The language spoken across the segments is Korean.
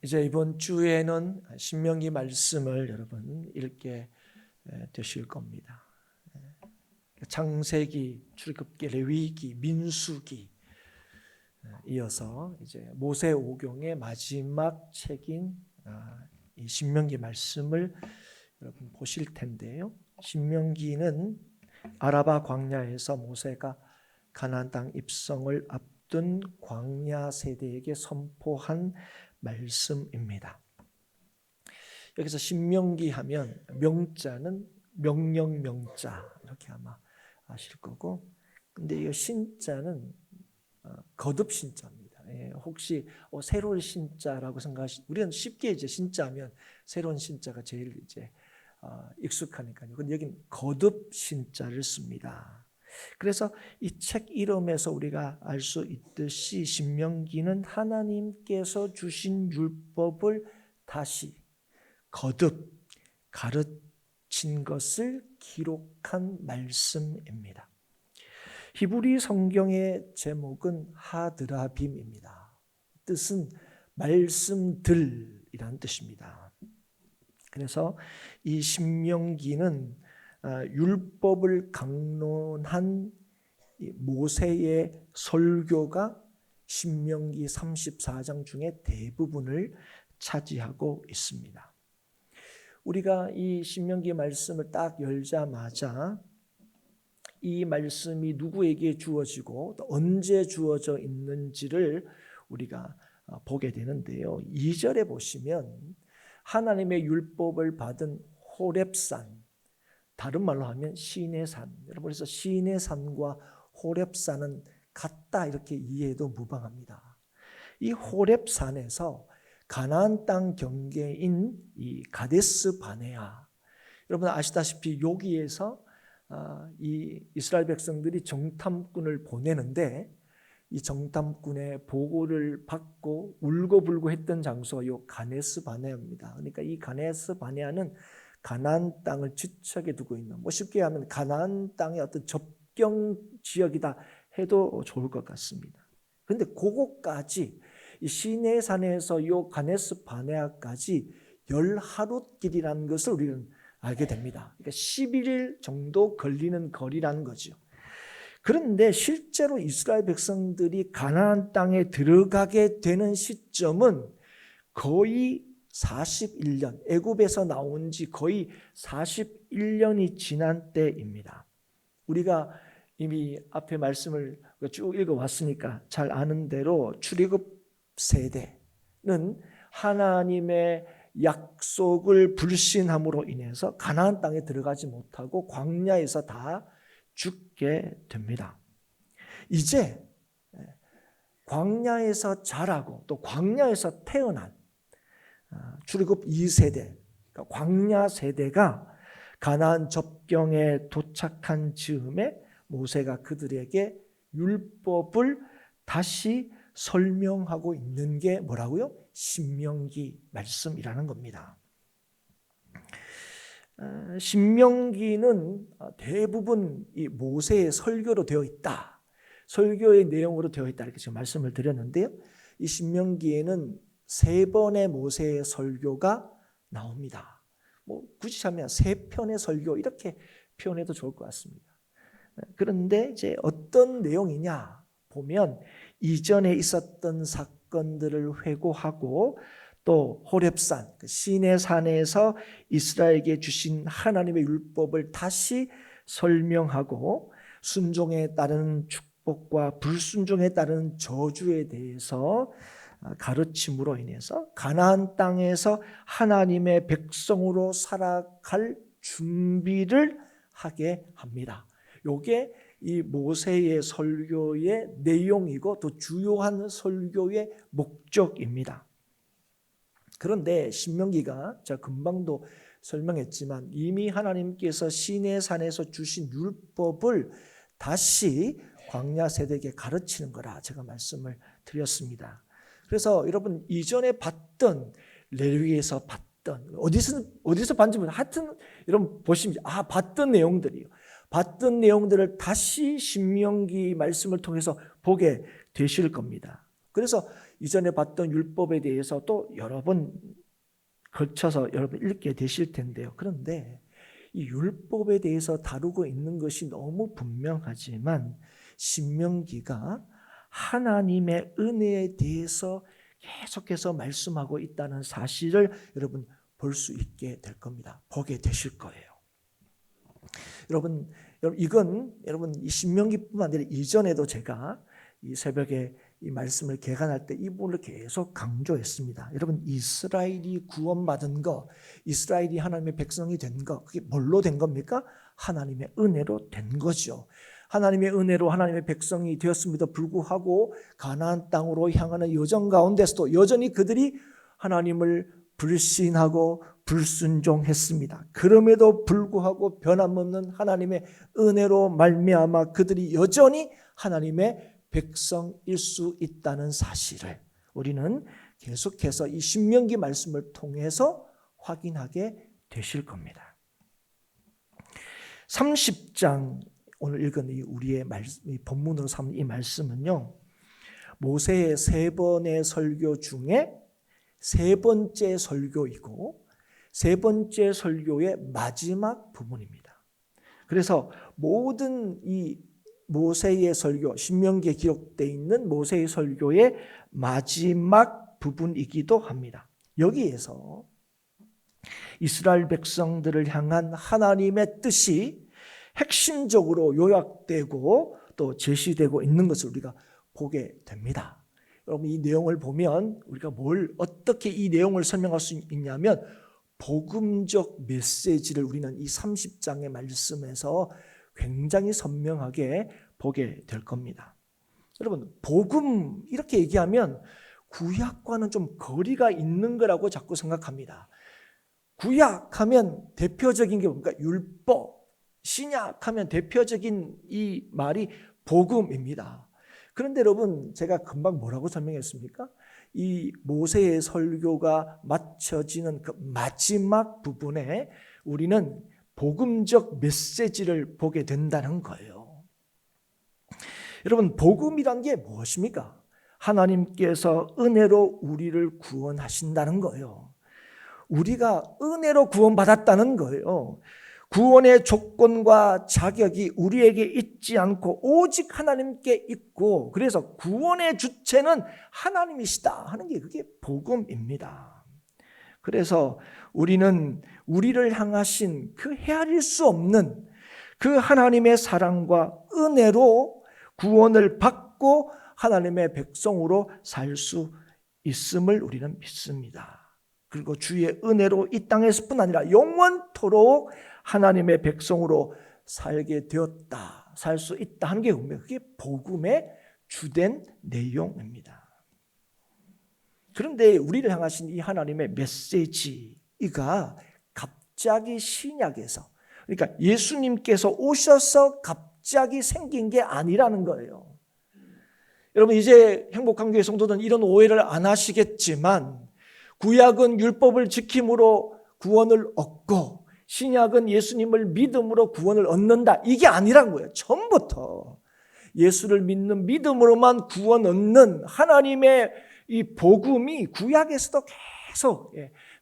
이제 이번 주에는 신명기 말씀을 여러분 읽게 되실 겁니다. 창세기, 출애굽기, 레위기, 민수기 이어서 이제 모세오경의 마지막 책인 이 신명기 말씀을 여러분 보실 텐데요. 신명기는 아라바 광야에서 모세가 가나안 땅 입성을 앞둔 광야 세대에게 선포한 말씀입니다. 여기서 신명기 하면 명자는 명령 명자 이렇게 아마 아실 거고, 근데 이 신자는 거듭 신자입니다. 혹시 새로운 신자라고 생각하시? 우리는 쉽게 이제 신자면 새로운 신자가 제일 이제 익숙하니까요. 근데 여기는 거듭 신자를 씁니다. 그래서 이 책 이름에서 우리가 알 수 있듯이 신명기는 하나님께서 주신 율법을 다시 거듭 가르친 것을 기록한 말씀입니다. 히브리 성경의 제목은 하드라빔입니다. 뜻은 말씀들이란 뜻입니다. 그래서 이 신명기는 율법을 강론한 모세의 설교가 신명기 34장 중에 대부분을 차지하고 있습니다. 우리가 이 신명기 말씀을 딱 열자마자 이 말씀이 누구에게 주어지고 또 언제 주어져 있는지를 우리가 보게 되는데요. 2절에 보시면 하나님의 율법을 받은 호렙산, 다른 말로 하면 시내산. 여러분, 그래서 시내산과 호렙산은 같다 이렇게 이해해도 무방합니다. 이 호렙산에서 가나안 땅 경계인 이 가데스 바네아, 여러분 아시다시피 여기에서 이 이스라엘 백성들이 정탐꾼을 보내는데 이 정탐꾼의 보고를 받고 울고불고 했던 장소가 이 가데스 바네아입니다. 그러니까 이 가데스 바네아는 가나안 땅을 지척에 두고 있는, 쉽게 하면 가나안 땅의 어떤 접경 지역이다 해도 좋을 것 같습니다. 그런데 그곳까지 이 시내산에서 이 가데스 바네아까지 10하룻길이라는 것을 우리는 알게 됩니다. 그러니까 11일 정도 걸리는 거리라는 거죠. 그런데 실제로 이스라엘 백성들이 가나안 땅에 들어가게 되는 시점은 거의 41년, 애굽에서 나온 지 거의 41년이 지난 때입니다. 우리가 이미 앞에 말씀을 쭉 읽어왔으니까 잘 아는 대로 출애굽 세대는 하나님의 약속을 불신함으로 인해서 가나안 땅에 들어가지 못하고 광야에서 다 죽게 됩니다. 이제 광야에서 자라고 또 광야에서 태어난 출애굽 2세대, 그러니까 광야 세대가 가나안 접경에 도착한 즈음에 모세가 그들에게 율법을 다시 설명하고 있는 게 뭐라고요? 신명기 말씀이라는 겁니다. 신명기는 대부분 이 모세의 설교로 되어 있다, 설교의 내용으로 되어 있다 이렇게 지금 말씀을 드렸는데요. 이 신명기에는 3번의 모세의 설교가 나옵니다. 굳이 하면 3편의 설교 이렇게 표현해도 좋을 것 같습니다. 그런데 이제 어떤 내용이냐 보면 이전에 있었던 사건들을 회고하고 또 호렙산, 시내산에서 이스라엘에게 주신 하나님의 율법을 다시 설명하고 순종에 따른 축복과 불순종에 따른 저주에 대해서 가르침으로 인해서 가나안 땅에서 하나님의 백성으로 살아갈 준비를 하게 합니다. 이게 이 모세의 설교의 내용이고 또 주요한 설교의 목적입니다. 그런데 신명기가 제가 금방도 설명했지만 이미 하나님께서 시내산에서 주신 율법을 다시 광야 세대에게 가르치는 거라 제가 말씀을 드렸습니다. 그래서 여러분 이전에 봤던 레위기에서 봤던 어디서 봤는지 모르겠어요. 하여튼 여러분 보시면 봤던 내용들이요. 봤던 내용들을 다시 신명기 말씀을 통해서 보게 되실 겁니다. 그래서 이전에 봤던 율법에 대해서 또 여러 번 걸쳐서 여러분 읽게 되실 텐데요. 그런데 이 율법에 대해서 다루고 있는 것이 너무 분명하지만 신명기가 하나님의 은혜에 대해서 계속해서 말씀하고 있다는 사실을 여러분 볼 수 있게 될 겁니다. 보게 되실 거예요. 여러분 이건 여러분 이 신명기뿐만 아니라 이전에도 제가 이 새벽에 이 말씀을 개관할 때 이 부분을 계속 강조했습니다. 여러분 이스라엘이 구원받은 거, 이스라엘이 하나님의 백성이 된 거, 그게 뭘로 된 겁니까? 하나님의 은혜로 된 거죠. 하나님의 은혜로 하나님의 백성이 되었음에도 불구하고 가나안 땅으로 향하는 여정 가운데서도 여전히 그들이 하나님을 불신하고 불순종했습니다. 그럼에도 불구하고 변함없는 하나님의 은혜로 말미암아 그들이 여전히 하나님의 백성일 수 있다는 사실을 우리는 계속해서 이 신명기 말씀을 통해서 확인하게 되실 겁니다. 30장 오늘 읽은 이 우리의 이 본문으로 삼은 이 말씀은요, 모세의 3번의 설교 중에 3번째 설교이고 3번째 설교의 마지막 부분입니다. 그래서 모든 이 모세의 설교, 신명기에 기록되어 있는 모세의 설교의 마지막 부분이기도 합니다. 여기에서 이스라엘 백성들을 향한 하나님의 뜻이 핵심적으로 요약되고 또 제시되고 있는 것을 우리가 보게 됩니다. 여러분 이 내용을 보면 우리가 어떻게 이 내용을 설명할 수 있냐면 복음적 메시지를 우리는 이 30장의 말씀에서 굉장히 선명하게 보게 될 겁니다. 여러분 복음 이렇게 얘기하면 구약과는 좀 거리가 있는 거라고 자꾸 생각합니다. 구약하면 대표적인 게 뭡니까? 율법. 신약하면 대표적인 이 말이 복음입니다. 그런데 여러분 제가 금방 뭐라고 설명했습니까? 이 모세의 설교가 맞춰지는 그 마지막 부분에 우리는 복음적 메시지를 보게 된다는 거예요. 여러분 복음이란 게 무엇입니까? 하나님께서 은혜로 우리를 구원하신다는 거예요. 우리가 은혜로 구원받았다는 거예요. 구원의 조건과 자격이 우리에게 있지 않고 오직 하나님께 있고 그래서 구원의 주체는 하나님이시다 하는 게 그게 복음입니다. 그래서 우리는 우리를 향하신 그 헤아릴 수 없는 그 하나님의 사랑과 은혜로 구원을 받고 하나님의 백성으로 살 수 있음을 우리는 믿습니다. 그리고 주의 은혜로 이 땅에서뿐 아니라 영원토록 하나님의 백성으로 살게 되었다, 살 수 있다 하는 게 그게 복음의 주된 내용입니다. 그런데 우리를 향하신 이 하나님의 메시지가 갑자기 신약에서 그러니까 예수님께서 오셔서 갑자기 생긴 게 아니라는 거예요. 여러분 이제 행복한 교회 성도들은 이런 오해를 안 하시겠지만 구약은 율법을 지킴으로 구원을 얻고 신약은 예수님을 믿음으로 구원을 얻는다. 이게 아니란 거예요. 처음부터 예수를 믿는 믿음으로만 구원 얻는 하나님의 이 복음이 구약에서도 계속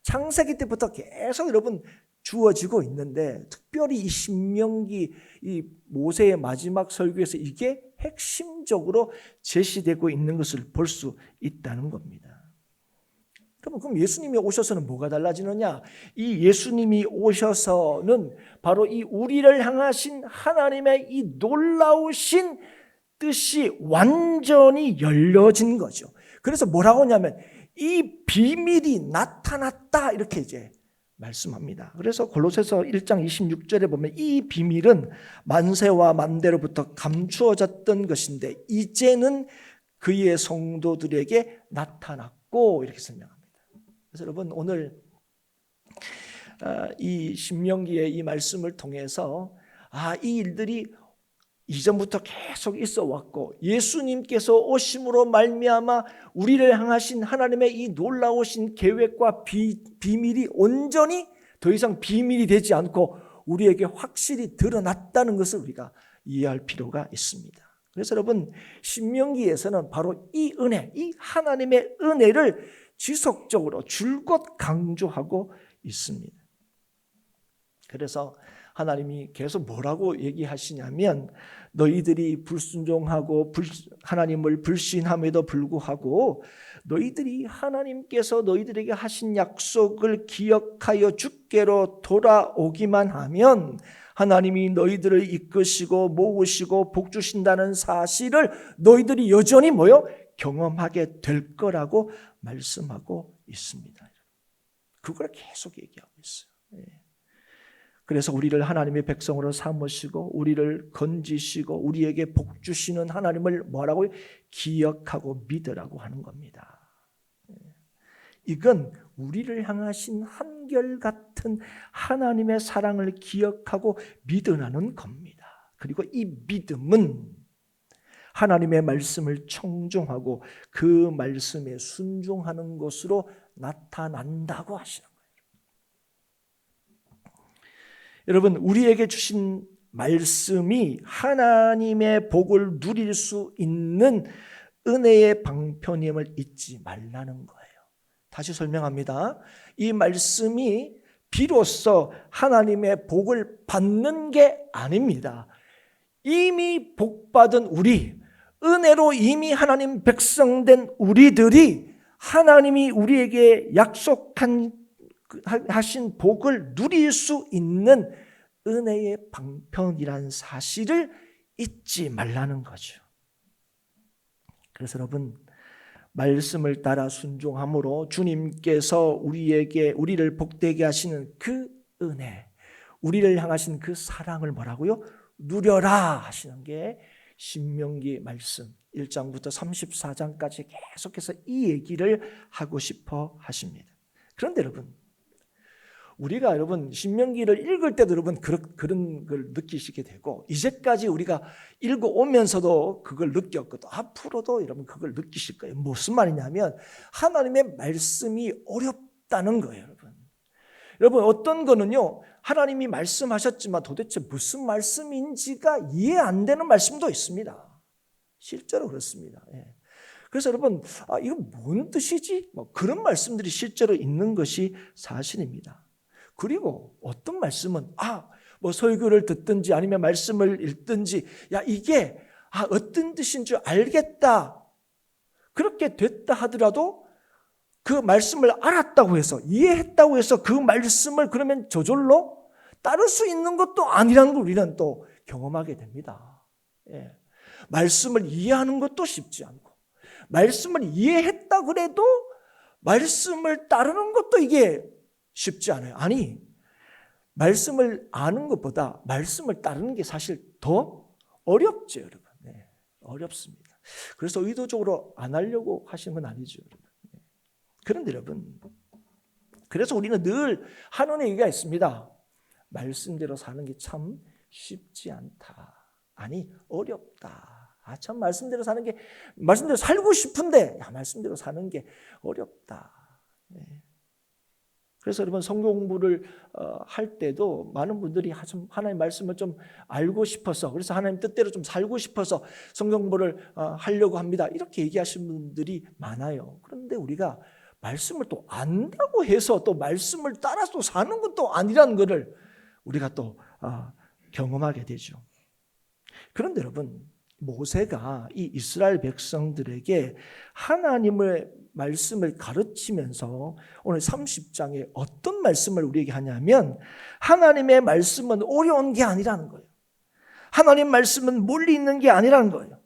창세기 때부터 계속 여러분 주어지고 있는데 특별히 이 신명기 이 모세의 마지막 설교에서 이게 핵심적으로 제시되고 있는 것을 볼 수 있다는 겁니다. 그럼 예수님이 오셔서는 뭐가 달라지느냐? 이 예수님이 오셔서는 바로 이 우리를 향하신 하나님의 이 놀라우신 뜻이 완전히 열려진 거죠. 그래서 뭐라고 하냐면 이 비밀이 나타났다 이렇게 이제 말씀합니다. 그래서 골로새서 1장 26절에 보면 이 비밀은 만세와 만대로부터 감추어졌던 것인데 이제는 그의 성도들에게 나타났고 이렇게 설명합니다. 그래서 여러분 오늘 이 신명기의 이 말씀을 통해서 이 일들이 이전부터 계속 있어 왔고 예수님께서 오심으로 말미암아 우리를 향하신 하나님의 이 놀라우신 계획과 비밀이 온전히 더 이상 비밀이 되지 않고 우리에게 확실히 드러났다는 것을 우리가 이해할 필요가 있습니다. 그래서 여러분 신명기에서는 바로 이 은혜, 이 하나님의 은혜를 지속적으로 줄곧 강조하고 있습니다. 그래서 하나님이 계속 뭐라고 얘기하시냐면 너희들이 불순종하고 하나님을 불신함에도 불구하고 너희들이 하나님께서 너희들에게 하신 약속을 기억하여 주께로 돌아오기만 하면 하나님이 너희들을 이끄시고 모으시고 복 주신다는 사실을 너희들이 여전히 경험하게 될 거라고 말씀하고 있습니다. 그걸 계속 얘기하고 있어요. 그래서 우리를 하나님의 백성으로 삼으시고 우리를 건지시고 우리에게 복 주시는 하나님을 뭐라고 기억하고 믿으라고 하는 겁니다. 이건 우리를 향하신 한결같은 하나님의 사랑을 기억하고 믿으라는 겁니다. 그리고 이 믿음은 하나님의 말씀을 청종하고 그 말씀에 순종하는 것으로 나타난다고 하시는 거예요. 여러분, 우리에게 주신 말씀이 하나님의 복을 누릴 수 있는 은혜의 방편임을 잊지 말라는 거예요. 다시 설명합니다. 이 말씀이 비로소 하나님의 복을 받는 게 아닙니다. 이미 복받은 우리, 은혜로 이미 하나님 백성된 우리들이 하나님이 우리에게 하신 복을 누릴 수 있는 은혜의 방편이라는 사실을 잊지 말라는 거죠. 그래서 여러분, 말씀을 따라 순종함으로 주님께서 우리를 복되게 하시는 그 은혜, 우리를 향하신 그 사랑을 뭐라고요? 누려라 하시는 게 신명기 말씀 1장부터 34장까지 계속해서 이 얘기를 하고 싶어 하십니다. 그런데 여러분, 우리가 신명기를 읽을 때도 그런 걸 느끼시게 되고 이제까지 우리가 읽어오면서도 그걸 느꼈고 또 앞으로도 여러분 그걸 느끼실 거예요. 무슨 말이냐면 하나님의 말씀이 어렵다는 거예요. 여러분 어떤 거는요, 하나님이 말씀하셨지만 도대체 무슨 말씀인지가 이해 안 되는 말씀도 있습니다. 실제로 그렇습니다. 그래서 여러분, 이건 뭔 뜻이지? 그런 말씀들이 실제로 있는 것이 사실입니다. 그리고 어떤 말씀은 설교를 듣든지 아니면 말씀을 읽든지 이게 어떤 뜻인 줄 알겠다, 그렇게 됐다 하더라도 그 말씀을 알았다고 해서 이해했다고 해서 그 말씀을 그러면 저절로 따를 수 있는 것도 아니라는 걸 우리는 또 경험하게 됩니다. 말씀을 이해하는 것도 쉽지 않고 말씀을 이해했다 그래도 말씀을 따르는 것도 이게 쉽지 않아요. 아니, 말씀을 아는 것보다 말씀을 따르는 게 사실 더 어렵죠, 여러분. 어렵습니다. 그래서 의도적으로 안 하려고 하시는 건 아니죠, 여러분. 그런데 여러분, 그래서 우리는 늘 하는 얘기가 있습니다. 말씀대로 사는 게 참 쉽지 않다. 아니, 어렵다. 참 말씀대로 사는 게, 말씀대로 살고 싶은데 말씀대로 사는 게 어렵다. 그래서 여러분 성경 공부를 할 때도 많은 분들이 하나님 말씀을 좀 알고 싶어서, 그래서 하나님 뜻대로 좀 살고 싶어서 성경 공부를 하려고 합니다, 이렇게 얘기하시는 분들이 많아요. 그런데 우리가 말씀을 또 안다고 해서 또 말씀을 따라서 사는 것도 아니라는 것을 우리가 또 경험하게 되죠. 그런데 여러분, 모세가 이 이스라엘 백성들에게 하나님의 말씀을 가르치면서 오늘 30장에 어떤 말씀을 우리에게 하냐면, 하나님의 말씀은 어려운 게 아니라는 거예요. 하나님 말씀은 멀리 있는 게 아니라는 거예요.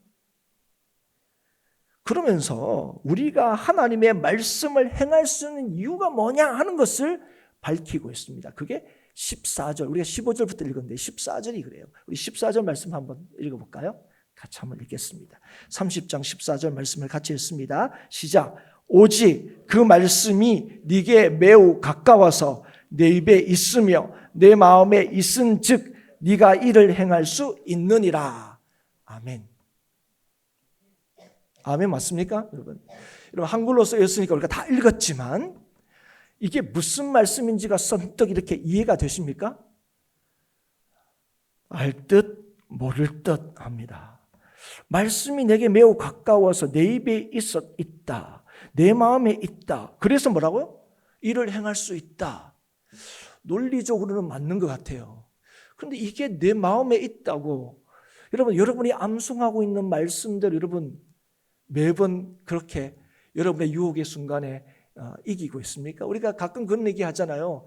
그러면서 우리가 하나님의 말씀을 행할 수 있는 이유가 뭐냐 하는 것을 밝히고 있습니다. 그게 14절, 우리가 15절부터 읽었는데 14절이 그래요. 우리 14절 말씀 한번 읽어볼까요? 같이 한번 읽겠습니다. 30장 14절 말씀을 같이 읽습니다. 시작. 오직 그 말씀이 네게 매우 가까워서 내 입에 있으며 내 마음에 있은즉 네가 이를 행할 수 있느니라. 아멘. 아멘 맞습니까? 여러분 한글로 쓰였으니까 우리가 다 읽었지만 이게 무슨 말씀인지가 선뜻 이렇게 이해가 되십니까? 알 듯 모를 듯 합니다. 말씀이 내게 매우 가까워서 내 입에 있다. 내 마음에 있다. 그래서 뭐라고요? 이를 행할 수 있다. 논리적으로는 맞는 것 같아요. 그런데 이게 내 마음에 있다고 여러분이 암송하고 있는 말씀들 여러분 매번 그렇게 여러분의 유혹의 순간에 이기고 있습니까? 우리가 가끔 그런 얘기 하잖아요.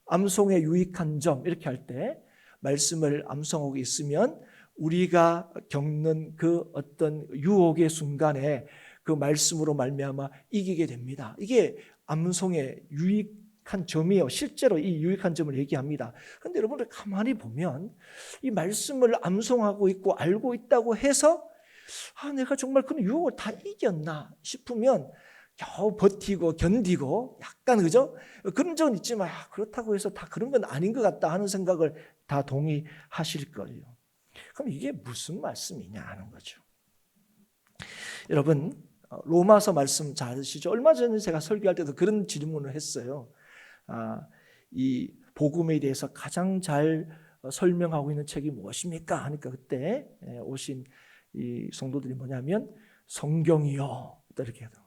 암송의 유익한 점 이렇게 할 때 말씀을 암송하고 있으면 우리가 겪는 그 어떤 유혹의 순간에 그 말씀으로 말미암아 이기게 됩니다. 이게 암송의 유익한 점이에요. 실제로 이 유익한 점을 얘기합니다. 그런데 여러분들 가만히 보면 이 말씀을 암송하고 있고 알고 있다고 해서 내가 정말 그 유혹을 다 이겼나 싶으면 겨우 버티고 견디고 약간 그죠? 그런 적은 있지만 그렇다고 해서 다 그런 건 아닌 것 같다 하는 생각을 다 동의하실 거예요. 그럼 이게 무슨 말씀이냐 하는 거죠. 여러분 로마서 말씀 잘 아시죠? 얼마 전에 제가 설교할 때도 그런 질문을 했어요. 이 복음에 대해서 가장 잘 설명하고 있는 책이 무엇입니까? 하니까 그때 오신 이 성도들이 뭐냐면 성경이요 이렇게 하더라고요.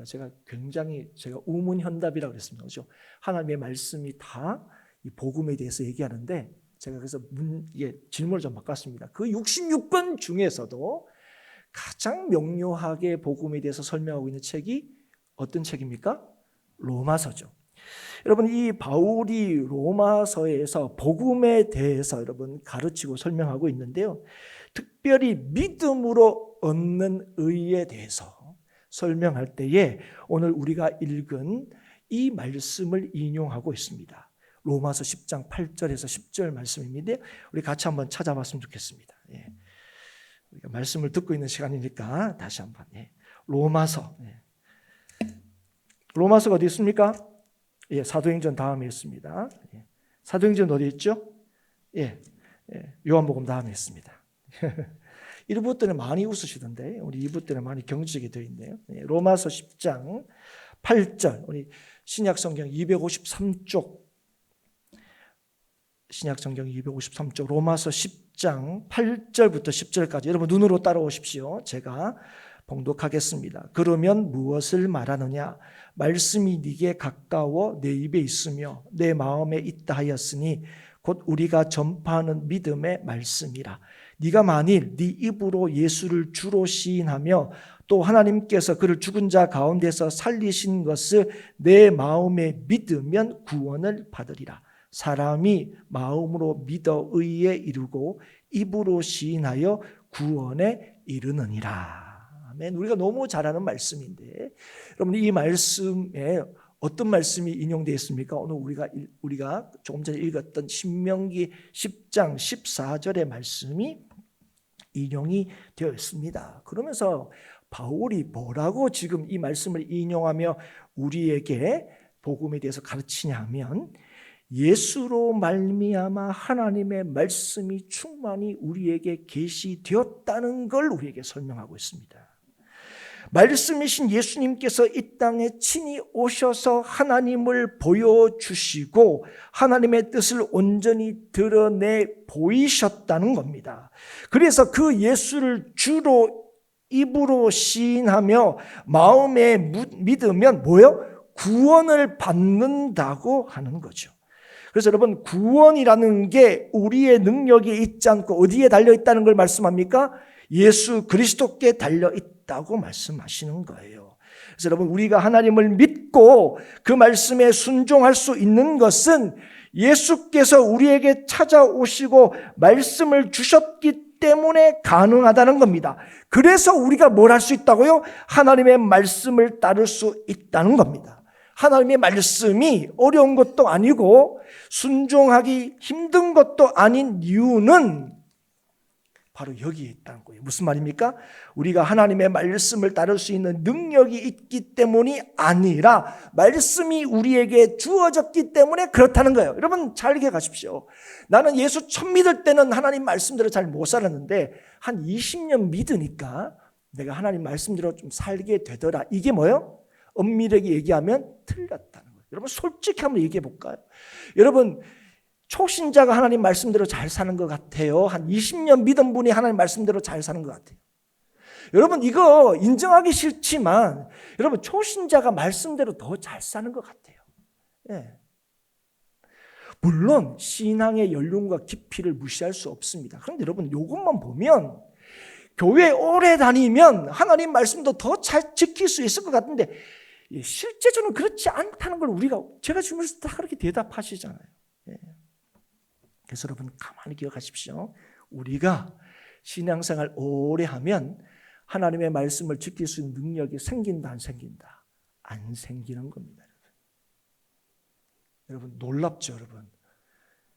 제가 굉장히 우문현답이라고 그랬습니다. 그렇죠? 하나님의 말씀이 다 이 복음에 대해서 얘기하는데 제가 그래서 질문을 좀 바꿨습니다. 그 66권 중에서도 가장 명료하게 복음에 대해서 설명하고 있는 책이 어떤 책입니까? 로마서죠. 여러분 이 바울이 로마서에서 복음에 대해서 여러분 가르치고 설명하고 있는데요. 특별히 믿음으로 얻는 의에 대해서 설명할 때에 오늘 우리가 읽은 이 말씀을 인용하고 있습니다. 로마서 10장 8절에서 10절 말씀입니다. 우리 같이 한번 찾아봤으면 좋겠습니다. 우리가 말씀을 듣고 있는 시간이니까 다시 한번 로마서 로마서가 어디 있습니까? 사도행전 다음에 있습니다. 사도행전 어디 있죠? 요한복음 다음에 있습니다. 1부 때는 많이 웃으시던데 우리 2부 때는 많이 경직이 되어 있네요. 로마서 10장 8절 우리 신약성경 253쪽 신약성경 253쪽 로마서 10장 8절부터 10절까지 여러분 눈으로 따라오십시오. 제가 봉독하겠습니다. 그러면 무엇을 말하느냐? 말씀이 네게 가까워 내 입에 있으며 내 마음에 있다 하였으니 곧 우리가 전파하는 믿음의 말씀이라. 네가 만일 네 입으로 예수를 주로 시인하며 또 하나님께서 그를 죽은 자 가운데서 살리신 것을 내 마음에 믿으면 구원을 받으리라. 사람이 마음으로 믿어 의에 이르고 입으로 시인하여 구원에 이르느니라. 아멘. 우리가 너무 잘 아는 말씀인데 여러분 이 말씀에 어떤 말씀이 인용되어 있습니까? 오늘 우리가 조금 전에 읽었던 신명기 10장 14절의 말씀이 인용이 되어 있습니다. 그러면서 바울이 뭐라고 지금 이 말씀을 인용하며 우리에게 복음에 대해서 가르치냐 하면 예수로 말미암아 하나님의 말씀이 충만히 우리에게 계시되었다는 걸 우리에게 설명하고 있습니다. 말씀이신 예수님께서 이 땅에 친히 오셔서 하나님을 보여주시고 하나님의 뜻을 온전히 드러내 보이셨다는 겁니다. 그래서 그 예수를 주로 입으로 시인하며 마음에 믿으면 뭐예요? 구원을 받는다고 하는 거죠. 그래서 여러분 구원이라는 게 우리의 능력이 있지 않고 어디에 달려있다는 걸 말씀합니까? 예수 그리스도께 달려있다고 말씀하시는 거예요. 그래서 여러분 우리가 하나님을 믿고 그 말씀에 순종할 수 있는 것은 예수께서 우리에게 찾아오시고 말씀을 주셨기 때문에 가능하다는 겁니다. 그래서 우리가 뭘 할 수 있다고요? 하나님의 말씀을 따를 수 있다는 겁니다. 하나님의 말씀이 어려운 것도 아니고 순종하기 힘든 것도 아닌 이유는 바로 여기에 있다는 거예요. 무슨 말입니까? 우리가 하나님의 말씀을 따를 수 있는 능력이 있기 때문이 아니라 말씀이 우리에게 주어졌기 때문에 그렇다는 거예요. 여러분 잘 기억하십시오. 나는 예수 처음 믿을 때는 하나님 말씀대로 잘 못 살았는데 한 20년 믿으니까 내가 하나님 말씀대로 좀 살게 되더라. 이게 뭐예요? 엄밀하게 얘기하면 틀렸다는 거예요. 여러분 솔직히 한번 얘기해 볼까요? 여러분 초신자가 하나님 말씀대로 잘 사는 것 같아요? 한 20년 믿은 분이 하나님 말씀대로 잘 사는 것 같아요? 여러분 이거 인정하기 싫지만 여러분 초신자가 말씀대로 더 잘 사는 것 같아요. 예. 물론 신앙의 연륜과 깊이를 무시할 수 없습니다. 그런데 여러분 이것만 보면 교회 오래 다니면 하나님 말씀도 더 잘 지킬 수 있을 것 같은데 실제적으로는 그렇지 않다는 걸 제가 주면서 다 그렇게 대답하시잖아요. 예. 그래서 여러분 가만히 기억하십시오. 우리가 신앙생활 오래 하면 하나님의 말씀을 지킬 수 있는 능력이 생긴다 안 생긴다? 안 생기는 겁니다. 여러분 놀랍죠 여러분.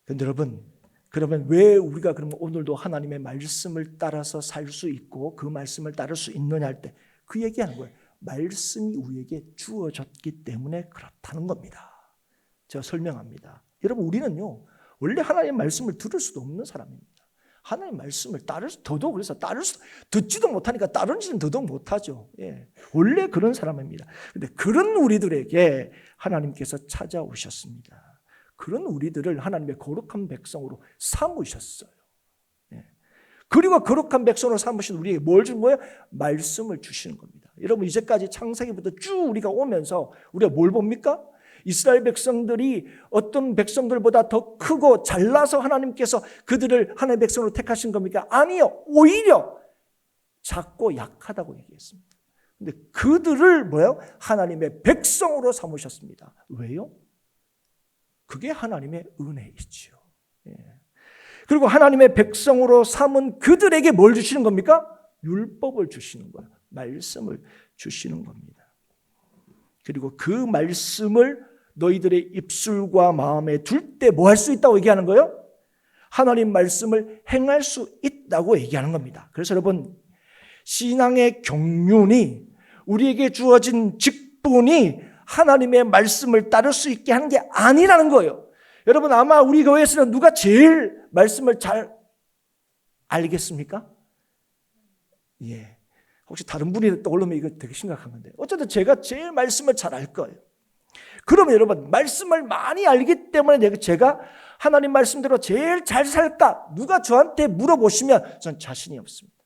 그런데 여러분 그러면 왜 우리가 그러면 오늘도 하나님의 말씀을 따라서 살 수 있고 그 말씀을 따를 수 있느냐 할 때 그 얘기하는 거예요. 말씀이 우리에게 주어졌기 때문에 그렇다는 겁니다. 제가 설명합니다. 여러분 우리는요 원래 하나님의 말씀을 들을 수도 없는 사람입니다. 하나님의 말씀을 듣지도 못하니까 따르지는 더더욱 못하죠. 예. 원래 그런 사람입니다. 그런데 그런 우리들에게 하나님께서 찾아오셨습니다. 그런 우리들을 하나님의 거룩한 백성으로 삼으셨어요. 예. 그리고 거룩한 백성으로 삼으신 우리에게 뭘 준 거예요? 말씀을 주시는 겁니다. 여러분 이제까지 창세기부터 쭉 우리가 오면서 우리가 뭘 봅니까? 이스라엘 백성들이 어떤 백성들보다 더 크고 잘나서 하나님께서 그들을 하나님의 백성으로 택하신 겁니까? 아니요. 오히려 작고 약하다고 얘기했습니다. 근데 그들을 뭐예요? 하나님의 백성으로 삼으셨습니다. 왜요? 그게 하나님의 은혜이지요. 예. 그리고 하나님의 백성으로 삼은 그들에게 뭘 주시는 겁니까? 율법을 주시는 거예요. 말씀을 주시는 겁니다. 그리고 그 말씀을 너희들의 입술과 마음에 둘 때 뭐 할 수 있다고 얘기하는 거예요? 하나님 말씀을 행할 수 있다고 얘기하는 겁니다. 그래서 여러분 신앙의 경륜이 우리에게 주어진 직분이 하나님의 말씀을 따를 수 있게 하는 게 아니라는 거예요. 여러분 아마 우리 교회에서는 누가 제일 말씀을 잘 알겠습니까? 예. 혹시 다른 분이 떠오르면 이거 되게 심각한 건데 어쨌든 제가 제일 말씀을 잘 알 거예요. 그러면 여러분 말씀을 많이 알기 때문에 제가 하나님 말씀대로 제일 잘 살까? 누가 저한테 물어보시면 전 자신이 없습니다.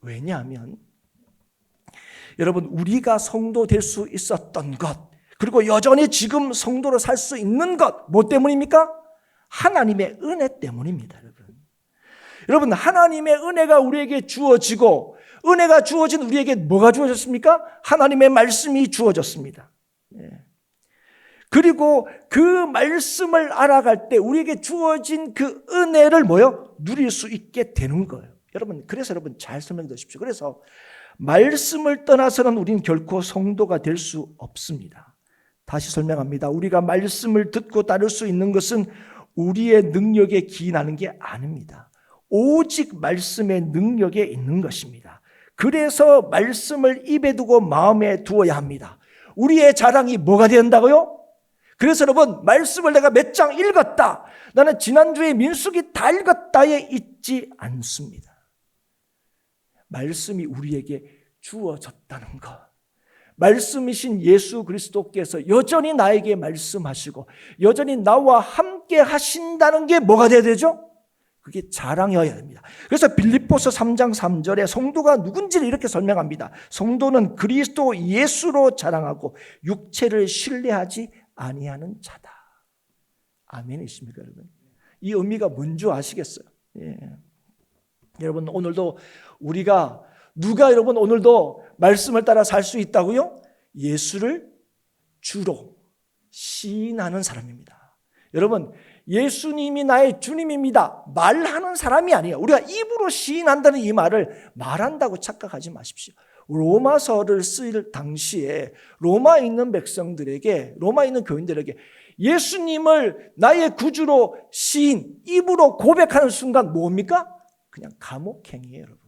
왜냐하면 여러분 우리가 성도 될 수 있었던 것 그리고 여전히 지금 성도로 살 수 있는 것 뭐 때문입니까? 하나님의 은혜 때문입니다. 여러분 하나님의 은혜가 우리에게 주어지고 은혜가 주어진 우리에게 뭐가 주어졌습니까? 하나님의 말씀이 주어졌습니다. 그리고 그 말씀을 알아갈 때 우리에게 주어진 그 은혜를 뭐요? 누릴 수 있게 되는 거예요. 그래서 여러분 잘 설명드십시오. 그래서 말씀을 떠나서는 우리는 결코 성도가 될 수 없습니다. 다시 설명합니다. 우리가 말씀을 듣고 따를 수 있는 것은 우리의 능력에 기인하는 게 아닙니다. 오직 말씀의 능력에 있는 것입니다. 그래서 말씀을 입에 두고 마음에 두어야 합니다. 우리의 자랑이 뭐가 된다고요? 그래서 여러분 말씀을 내가 몇 장 읽었다. 나는 지난주에 민수기 다 읽었다에 있지 않습니다. 말씀이 우리에게 주어졌다는 것. 말씀이신 예수 그리스도께서 여전히 나에게 말씀하시고 여전히 나와 함께 하신다는 게 뭐가 돼야 되죠? 그게 자랑이어야 됩니다. 그래서 빌립보서 3장 3절에 성도가 누군지를 이렇게 설명합니다. 성도는 그리스도 예수로 자랑하고 육체를 신뢰하지 아니하는 자다. 아멘이십니까 여러분? 이 의미가 뭔지 아시겠어요? 예. 여러분 오늘도 누가 여러분 오늘도 말씀을 따라 살 수 있다고요? 예수를 주로 시인하는 사람입니다. 여러분 예수님이 나의 주님입니다. 말하는 사람이 아니에요. 우리가 입으로 시인한다는 이 말을 말한다고 착각하지 마십시오. 로마서를 쓸 당시에 로마에 있는 백성들에게, 로마에 있는 교인들에게 예수님을 나의 구주로 시인, 입으로 고백하는 순간 뭡니까? 그냥 감옥행이에요, 여러분.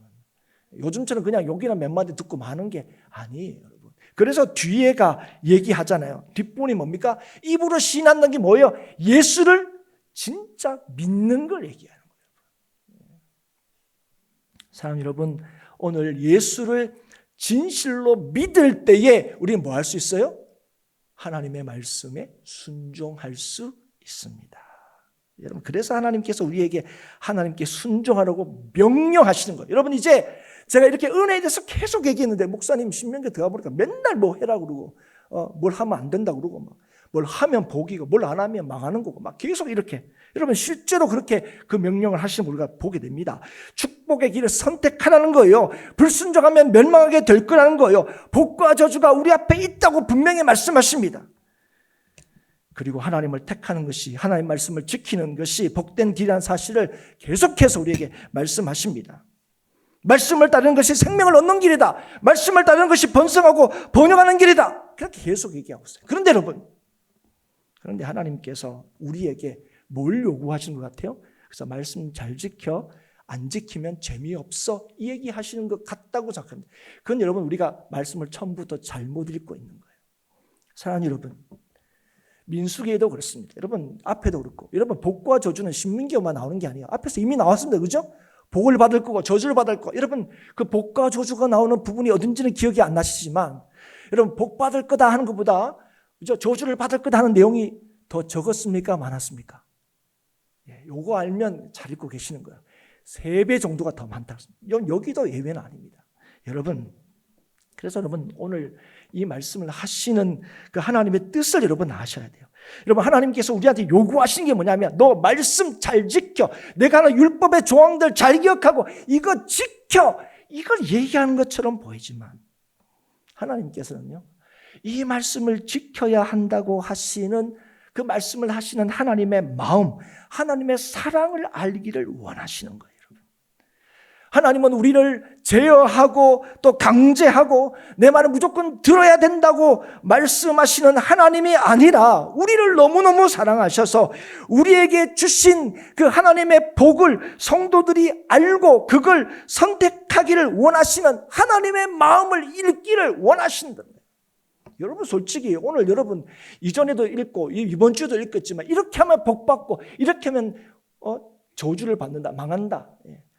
요즘처럼 그냥 욕이나 몇 마디 듣고 마는 게 아니에요, 여러분. 그래서 뒤에가 얘기하잖아요. 뒷부분이 뭡니까? 입으로 시인한다는 게 뭐예요? 예수를 진짜 믿는 걸 얘기하는 거예요. 사랑하는 여러분, 오늘 예수를 진실로 믿을 때에 우리는 뭐 할 수 있어요? 하나님의 말씀에 순종할 수 있습니다. 여러분, 그래서 하나님께서 우리에게 하나님께 순종하라고 명령하시는 거예요. 여러분, 이제 제가 이렇게 은혜에 대해서 계속 얘기했는데 목사님 신명기 들어가 보니까 맨날 뭐 해라 그러고 뭘 하면 안 된다 그러고 막 뭘 하면 복이고 뭘 안 하면 망하는 거고 막 계속 이렇게, 여러분 실제로 그렇게 그 명령을 하시는 우리가 보게 됩니다. 축복의 길을 선택하라는 거예요. 불순종하면 멸망하게 될 거라는 거예요. 복과 저주가 우리 앞에 있다고 분명히 말씀하십니다. 그리고 하나님을 택하는 것이, 하나님의 말씀을 지키는 것이 복된 길이라는 사실을 계속해서 우리에게 말씀하십니다. 말씀을 따르는 것이 생명을 얻는 길이다. 말씀을 따르는 것이 번성하고 번영하는 길이다. 그렇게 계속 얘기하고 있어요. 그런데 여러분, 그런데 하나님께서 우리에게 뭘 요구하시는 것 같아요? 그래서 말씀 잘 지켜, 안 지키면 재미없어, 이 얘기하시는 것 같다고 생각합니다. 그건 여러분, 우리가 말씀을 처음부터 잘못 읽고 있는 거예요. 사랑하는 여러분, 민수기에도 그렇습니다. 여러분, 앞에도 그렇고, 여러분 복과 저주는 신민기에만 나오는 게 아니에요. 앞에서 이미 나왔습니다. 그죠? 복을 받을 거고 저주를 받을 거. 여러분, 그 복과 저주가 나오는 부분이 어딘지는 기억이 안 나시지만, 여러분 복 받을 거다 하는 것보다 저주를 받을 거다 하는 내용이 더 적었습니까? 많았습니까? 요거 알면 잘 읽고 계시는 거예요. 3배 정도가 더 많다. 여기도 예외는 아닙니다. 여러분, 그래서 여러분 오늘 이 말씀을 하시는 그 하나님의 뜻을 여러분 아셔야 돼요. 여러분, 하나님께서 우리한테 요구하시는 게 뭐냐면, 너 말씀 잘 지켜, 내가 하는 율법의 조항들 잘 기억하고 이거 지켜, 이걸 얘기하는 것처럼 보이지만 하나님께서는요, 이 말씀을 지켜야 한다고 하시는 그 말씀을 하시는 하나님의 마음, 하나님의 사랑을 알기를 원하시는 거예요. 하나님은 우리를 제어하고 또 강제하고 내 말을 무조건 들어야 된다고 말씀하시는 하나님이 아니라, 우리를 너무너무 사랑하셔서 우리에게 주신 그 하나님의 복을 성도들이 알고 그걸 선택하기를 원하시는 하나님의 마음을 읽기를 원하신다. 여러분, 솔직히 오늘 여러분 이전에도 읽고 이번 주도 읽었지만, 이렇게 하면 복 받고 이렇게 하면 저주를 받는다, 망한다,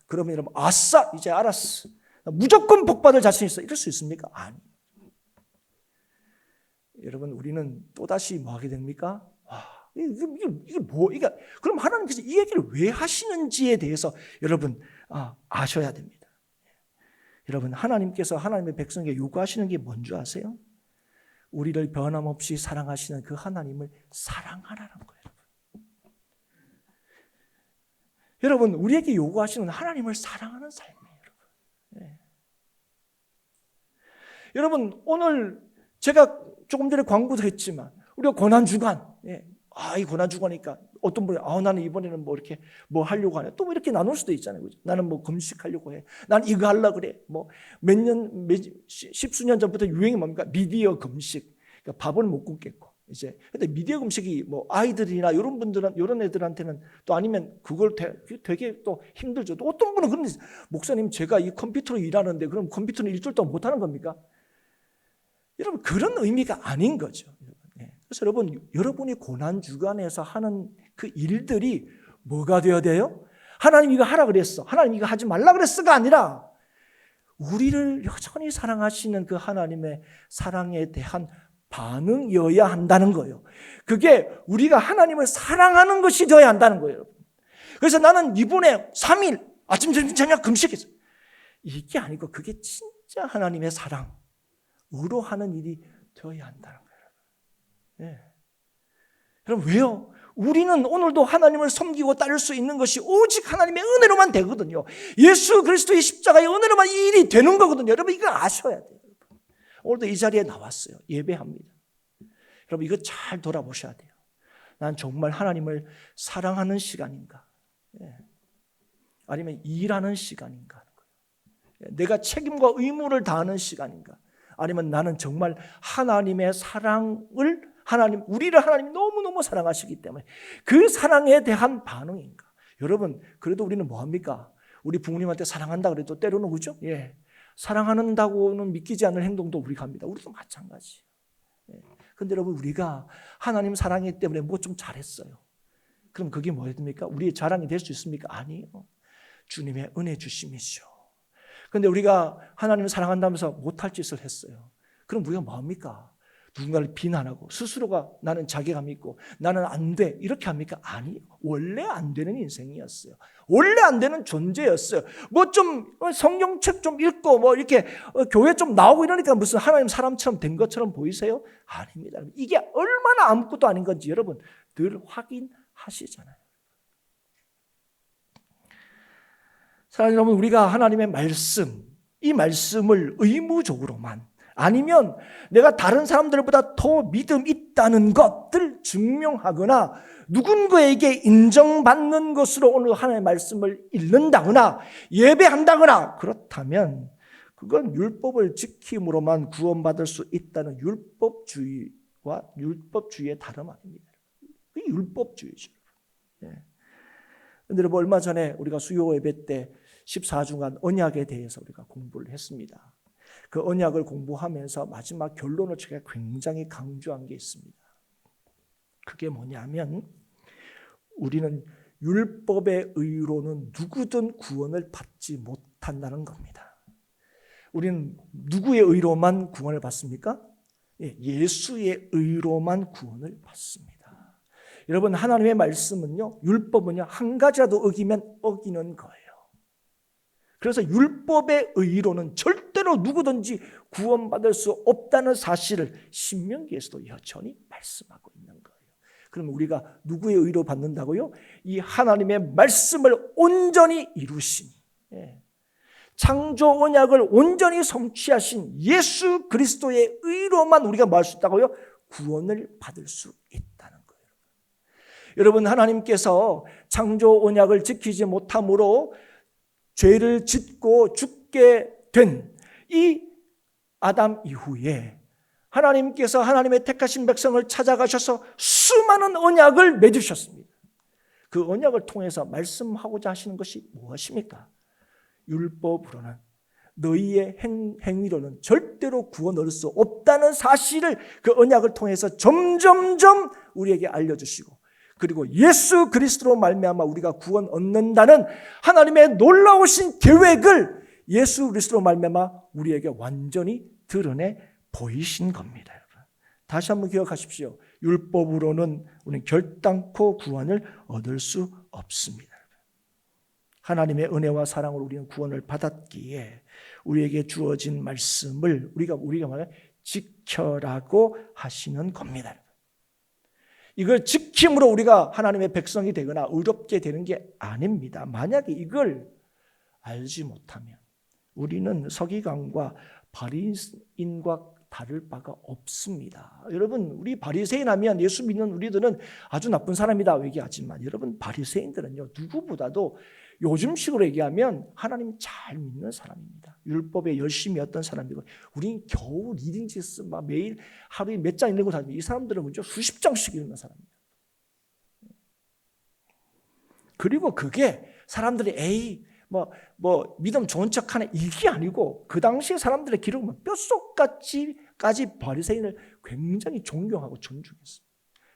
그러면 여러분, 아싸, 이제 알았어, 무조건 복받을 자신 있어, 이럴 수 있습니까? 아니. 여러분, 우리는 또다시 뭐 하게 됩니까? 이게 뭐, 그럼 하나님께서 이 얘기를 왜 하시는지에 대해서 여러분 아셔야 됩니다. 여러분, 하나님께서 하나님의 백성에게 요구하시는 게 뭔지 아세요? 우리를 변함없이 사랑하시는 그 하나님을 사랑하라는 거예요. 여러분, 우리에게 요구하시는 하나님을 사랑하는 삶이에요. 여러분, 오늘 제가 조금 전에 광고도 했지만 우리가 고난주간, 이 고난주간이니까 어떤 분이 나는 이번에는 뭐 이렇게 뭐 하려고 하네, 또 뭐 이렇게 나눌 수도 있잖아요. 그죠? 나는 뭐 금식하려고 해, 나는 이거 하려고 그래. 뭐 십수년 전부터 유행이 뭡니까? 미디어 금식. 그러니까 밥을 못 굶겠고, 이제 근데 미디어 금식이 뭐 아이들이나 이런 분들은, 이런 애들한테는 또 아니면 그걸 되게 또 힘들죠. 또 어떤 분은 그런, 목사님 제가 이 컴퓨터로 일하는데 그럼 컴퓨터는 일주일 동안 못 하는 겁니까? 여러분, 그런 의미가 아닌 거죠. 그래서 여러분이 고난 주간에서 하는 그 일들이 뭐가 되어야 돼요? 하나님 이거 하라 그랬어, 하나님 이거 하지 말라 그랬어가 아니라, 우리를 여전히 사랑하시는 그 하나님의 사랑에 대한 반응이어야 한다는 거예요. 그게 우리가 하나님을 사랑하는 것이 되어야 한다는 거예요. 그래서 나는 이번에 3일 아침 점심 저녁 금식했어요, 이게 아니고 그게 진짜 하나님의 사랑으로 하는 일이 되어야 한다는 거예요. 여러분, 왜요? 우리는 오늘도 하나님을 섬기고 따를 수 있는 것이 오직 하나님의 은혜로만 되거든요. 예수 그리스도의 십자가의 은혜로만 이 일이 되는 거거든요. 여러분, 이거 아셔야 돼요. 오늘도 이 자리에 나왔어요. 예배합니다. 여러분, 이거 잘 돌아보셔야 돼요. 난 정말 하나님을 사랑하는 시간인가? 아니면 일하는 시간인가? 내가 책임과 의무를 다하는 시간인가? 아니면 나는 정말 하나님의 사랑을, 우리를 하나님 너무너무 사랑하시기 때문에 그 사랑에 대한 반응인가? 여러분, 그래도 우리는 뭐합니까? 우리 부모님한테 사랑한다 그래도 때로는, 그죠? 사랑한다고는 믿기지 않는 행동도 우리가 합니다. 우리도 마찬가지. 그런데 여러분, 우리가 하나님 사랑이기 때문에 뭐 좀 잘했어요, 그럼 그게 뭐가 됩니까? 우리의 자랑이 될 수 있습니까? 아니에요. 주님의 은혜 주심이죠. 그런데 우리가 하나님을 사랑한다면서 못할 짓을 했어요. 그럼 우리가 뭐합니까? 누군가를 비난하고 스스로가 나는 자괴감 있고 나는 안 돼 이렇게 합니까? 아니, 원래 안 되는 인생이었어요. 원래 안 되는 존재였어요. 뭐 좀 성경책 좀 읽고 뭐 이렇게 교회 좀 나오고 이러니까 무슨 하나님 사람처럼 된 것처럼 보이세요? 아닙니다. 이게 얼마나 아무것도 아닌 건지 여러분 늘 확인하시잖아요. 사랑하는 여러분, 우리가 하나님의 말씀, 이 말씀을 의무적으로만 아니면 내가 다른 사람들보다 더 믿음 있다는 것들 증명하거나 누군가에게 인정받는 것으로 오늘 하나님의 말씀을 읽는다거나 예배한다거나 그렇다면 그건 율법을 지킴으로만 구원받을 수 있다는 율법주의와 율법주의의 다름 아닙니다. 그 율법주의죠. 그런데 여러분, 얼마 전에 우리가 수요 예배 때 14주간 언약에 대해서 우리가 공부를 했습니다. 그 언약을 공부하면서 마지막 결론을 제가 굉장히 강조한 게 있습니다. 그게 뭐냐면 우리는 율법의 의로는 누구든 구원을 받지 못한다는 겁니다. 우리는 누구의 의로만 구원을 받습니까? 예수의 의로만 구원을 받습니다. 여러분, 하나님의 말씀은요, 율법은요, 한 가지라도 어기면 어기는 거예요. 그래서 율법의 의로는 절대로 누구든지 구원받을 수 없다는 사실을 신명기에서도 여전히 말씀하고 있는 거예요. 그러면 우리가 누구의 의로 받는다고요? 이 하나님의 말씀을 온전히 이루신 창조 언약을 온전히 성취하신 예수 그리스도의 의로만 우리가 뭐 할 수 있다고요? 구원을 받을 수 있다는 거예요. 여러분, 하나님께서 창조 언약을 지키지 못함으로 죄를 짓고 죽게 된 이 아담 이후에 하나님께서 하나님의 택하신 백성을 찾아가셔서 수많은 언약을 맺으셨습니다. 그 언약을 통해서 말씀하고자 하시는 것이 무엇입니까? 율법으로는 너희의 행위로는 절대로 구원 얻을 수 없다는 사실을 그 언약을 통해서 점점점 우리에게 알려주시고, 그리고 예수 그리스도로 말미암아 우리가 구원 얻는다는 하나님의 놀라우신 계획을 예수 그리스도로 말미암아 우리에게 완전히 드러내 보이신 겁니다. 여러분, 다시 한번 기억하십시오. 율법으로는 우리는 결단코 구원을 얻을 수 없습니다. 하나님의 은혜와 사랑으로 우리는 구원을 받았기에 우리에게 주어진 말씀을 우리가 말하면 지켜라고 하시는 겁니다. 이걸 지킴으로 우리가 하나님의 백성이 되거나 의롭게 되는 게 아닙니다. 만약에 이걸 알지 못하면 우리는 서기관과 바리새인과 다를 바가 없습니다. 여러분, 우리 바리새인 하면 예수 믿는 우리들은 아주 나쁜 사람이다 얘기하지만 여러분, 바리새인들은요 누구보다도 요즘식으로 얘기하면 하나님 잘 믿는 사람입니다. 율법에 열심히 했던 사람이고, 우리는 겨우 리딩지스 막 매일 하루에 몇 장 읽는 사람이, 이 사람들은 먼저 수십 장씩 읽는 사람입니다. 그리고 그게 사람들이 에이 뭐 믿음 좋은 척하네 이게 아니고, 그 당시에 사람들의 기록은 뼛속까지 바리새인을 굉장히 존경하고 존중했어요.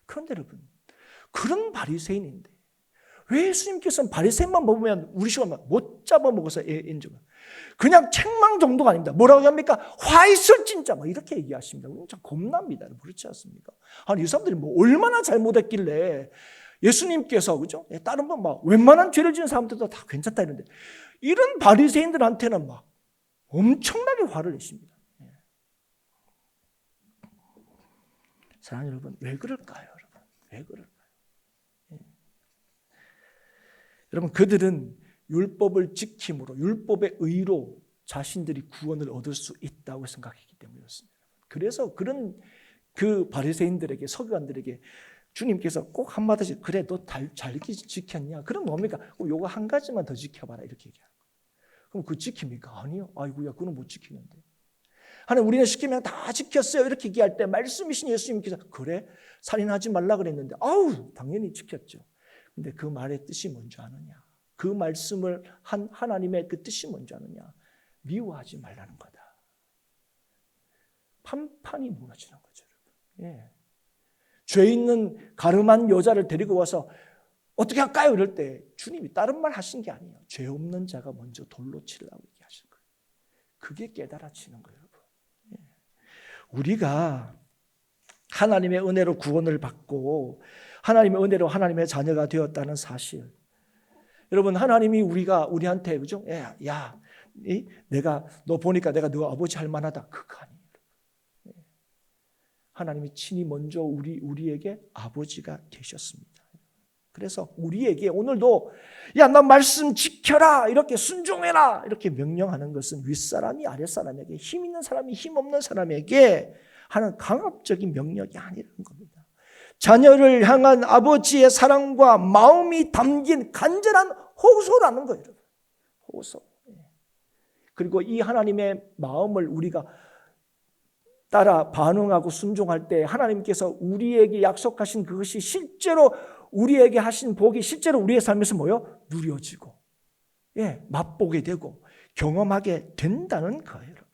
그런데 여러분, 그런 바리새인인데 왜 예수님께서는 바리새인만 보면 우리 시간 못 잡아먹어서 인정을, 그냥 책망 정도가 아닙니다. 뭐라고 합니까? 화 있을 진짜 막 이렇게 얘기하십니다. 참 겁납니다. 그렇지 않습니까? 아니, 이 사람들이 뭐 얼마나 잘못했길래 예수님께서, 그죠? 다른 분 막 웬만한 죄를 지은 사람들도 다 괜찮다 이러는데, 이런 바리새인들한테는 막 엄청나게 화를 내십니다. 사랑하는 여러분, 왜 그럴까요? 여러분, 왜 그럴까요? 여러분, 그들은 율법을 지킴으로, 율법의 의로 자신들이 구원을 얻을 수 있다고 생각했기 때문이었습니다. 그래서 그 바리새인들에게, 서기관들에게 주님께서 꼭 한마디씩, 그래 너 잘 지켰냐? 그럼 뭡니까? 요거 한 가지만 더 지켜봐라 이렇게 얘기하는 거예요. 그럼 그 지킵니까? 아니요. 아이고야, 그건 못 지키는데. 하나님, 우리는 시키면 다 지켰어요 이렇게 얘기할 때 말씀이신 예수님께서 그래 살인하지 말라 그랬는데 아우 당연히 지켰죠. 근데 그 말의 뜻이 뭔지 아느냐? 그 말씀을 한 하나님의 그 뜻이 뭔지 아느냐? 미워하지 말라는 거다. 판판이 무너지는 거죠. 예. 죄 있는 가늠한 여자를 데리고 와서 어떻게 할까요? 이럴 때 주님이 다른 말 하신 게 아니에요. 죄 없는 자가 먼저 돌로 치려고 얘기하신 거예요. 그게 깨달아지는 거예요, 여러분. 예. 우리가 하나님의 은혜로 구원을 받고 하나님의 은혜로 하나님의 자녀가 되었다는 사실. 여러분, 하나님이 우리한테 그죠? 야, 내가 너 보니까 내가 너 아버지 할 만하다. 그거 아니에요. 하나님이 친히 먼저 우리에게 아버지가 되셨습니다. 그래서 우리에게 오늘도 야, 너 말씀 지켜라, 이렇게 순종해라, 이렇게 명령하는 것은 윗사람이 아랫사람에게, 힘 있는 사람이 힘 없는 사람에게 하는 강압적인 명령이 아니라는 겁니다. 자녀를 향한 아버지의 사랑과 마음이 담긴 간절한 호소라는 거예요. 호소. 그리고 이 하나님의 마음을 우리가 따라 반응하고 순종할 때 하나님께서 우리에게 약속하신 그것이 실제로 우리에게 하신 복이 실제로 우리의 삶에서 누려지고 맛보게 되고 경험하게 된다는 거예요. 여러분.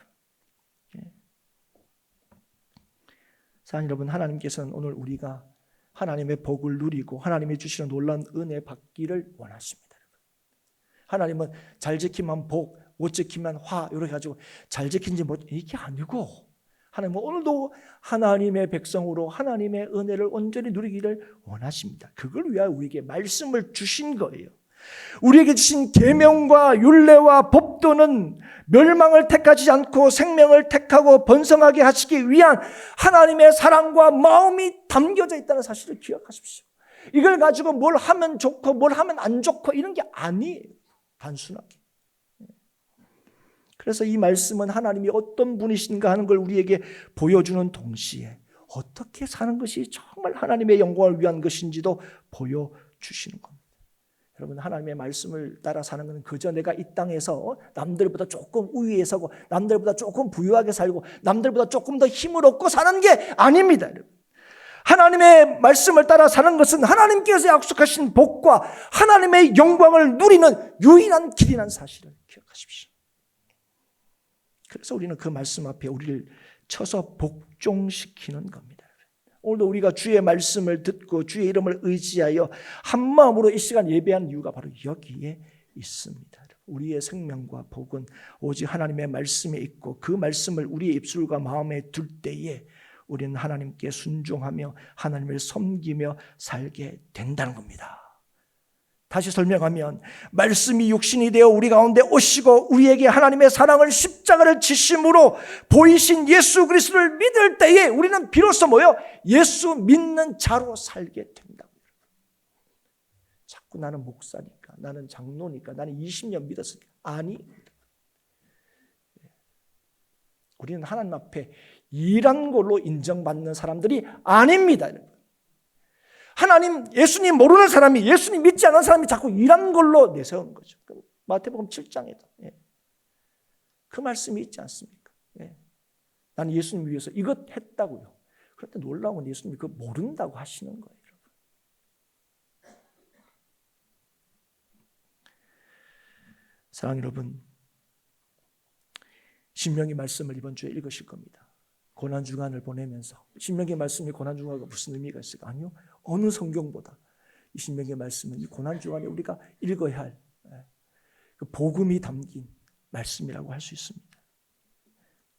사랑하는 여러분, 하나님께서는 오늘 우리가 하나님의 복을 누리고 하나님이 주시는 놀라운 은혜 받기를 원하십니다. 하나님은 잘 지키면 복, 못 지키면 화, 이렇게 가지고 잘 지킨지 못, 이게 아니고 하나님은 오늘도 하나님의 백성으로 하나님의 은혜를 온전히 누리기를 원하십니다. 그걸 위하여 우리에게 말씀을 주신 거예요. 우리에게 주신 계명과 율례와 법도는 멸망을 택하지 않고 생명을 택하고 번성하게 하시기 위한 하나님의 사랑과 마음이 담겨져 있다는 사실을 기억하십시오. 이걸 가지고 뭘 하면 좋고 뭘 하면 안 좋고 이런 게 아니에요. 단순하게. 그래서 이 말씀은 하나님이 어떤 분이신가 하는 걸 우리에게 보여주는 동시에 어떻게 사는 것이 정말 하나님의 영광을 위한 것인지도 보여주시는 겁니다. 여러분, 하나님의 말씀을 따라 사는 것은 그저 내가 이 땅에서 남들보다 조금 우위에 서고 남들보다 조금 부유하게 살고 남들보다 조금 더 힘을 얻고 사는 게 아닙니다. 하나님의 말씀을 따라 사는 것은 하나님께서 약속하신 복과 하나님의 영광을 누리는 유일한 길이라는 사실을 기억하십시오. 그래서 우리는 그 말씀 앞에 우리를 쳐서 복종시키는 겁니다. 오늘도 우리가 주의 말씀을 듣고 주의 이름을 의지하여 한 마음으로 이 시간 예배한 이유가 바로 여기에 있습니다. 우리의 생명과 복은 오직 하나님의 말씀에 있고 그 말씀을 우리의 입술과 마음에 둘 때에 우리는 하나님께 순종하며 하나님을 섬기며 살게 된다는 겁니다. 다시 설명하면 말씀이 육신이 되어 우리 가운데 오시고 우리에게 하나님의 사랑을 십자가를 지심으로 보이신 예수 그리스도를 믿을 때에 우리는 비로소 예수 믿는 자로 살게 된다. 자꾸 나는 목사니까, 나는 장로니까, 나는 20년 믿었으니까. 아니, 우리는 하나님 앞에 일한 걸로 인정받는 사람들이 아닙니다. 하나님, 예수님 모르는 사람이, 예수님 믿지 않는 사람이 자꾸 일한 걸로 내세우는 거죠. 마태복음 7장에도 그 말씀이 있지 않습니까? 나는 예수님 위해서 이것 했다고요. 그런데 놀라운 건 예수님이 그거 모른다고 하시는 거예요. 사랑하는 여러분, 신명기 말씀을 이번 주에 읽으실 겁니다. 고난주간을 보내면서 신명기 말씀이 고난주간과 무슨 의미가 있을까? 아니요, 어느 성경보다 이 신명기 말씀은 이 고난주간에 우리가 읽어야 할 그 복음이 담긴 말씀이라고 할 수 있습니다.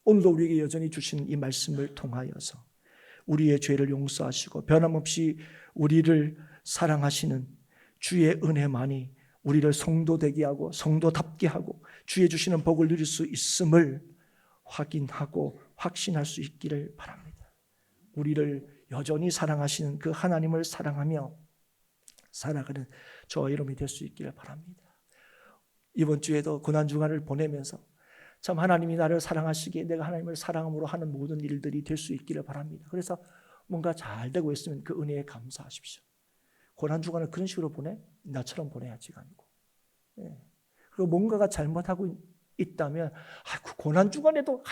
오늘도 우리에게 여전히 주신 이 말씀을 통하여서 우리의 죄를 용서하시고 변함없이 우리를 사랑하시는 주의 은혜만이 우리를 성도되게 하고 성도답게 하고 주의 주시는 복을 누릴 수 있음을 확인하고 확신할 수 있기를 바랍니다. 우리를 여전히 사랑하시는 그 하나님을 사랑하며 살아가는 저와 여러분이 될 수 있기를 바랍니다. 이번 주에도 고난주간을 보내면서 참 하나님이 나를 사랑하시기에 내가 하나님을 사랑함으로 하는 모든 일들이 될 수 있기를 바랍니다. 그래서 뭔가 잘 되고 있으면 그 은혜에 감사하십시오. 고난주간을 그런 식으로 나처럼 보내야지가 아니고. 그리고 뭔가가 잘못하고 있다면 고난주간에도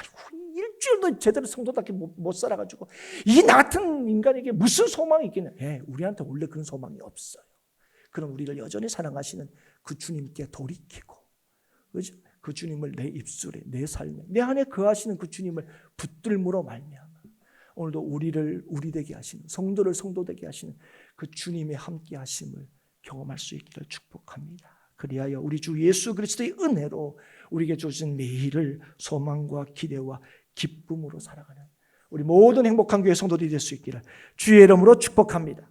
일주일도 제대로 성도답게 못 살아가지고 이 나 같은 인간에게 무슨 소망이 있겠냐. 우리한테 원래 그런 소망이 없어요. 그럼 우리를 여전히 사랑하시는 그 주님께 돌이키고, 그렇죠? 그 주님을 내 입술에, 내 삶에, 내 안에 거하시는 그 주님을 붙들므로 말미암아 오늘도 우리를 우리 되게 하시는, 성도를 성도 되게 하시는 그 주님의 함께 하심을 경험할 수 있기를 축복합니다. 그리하여 우리 주 예수 그리스도의 은혜로 우리에게 주신 매일을 소망과 기대와 기쁨으로 살아가는 우리 모든 행복한 교회 성도들이 될 수 있기를 주의 이름으로 축복합니다.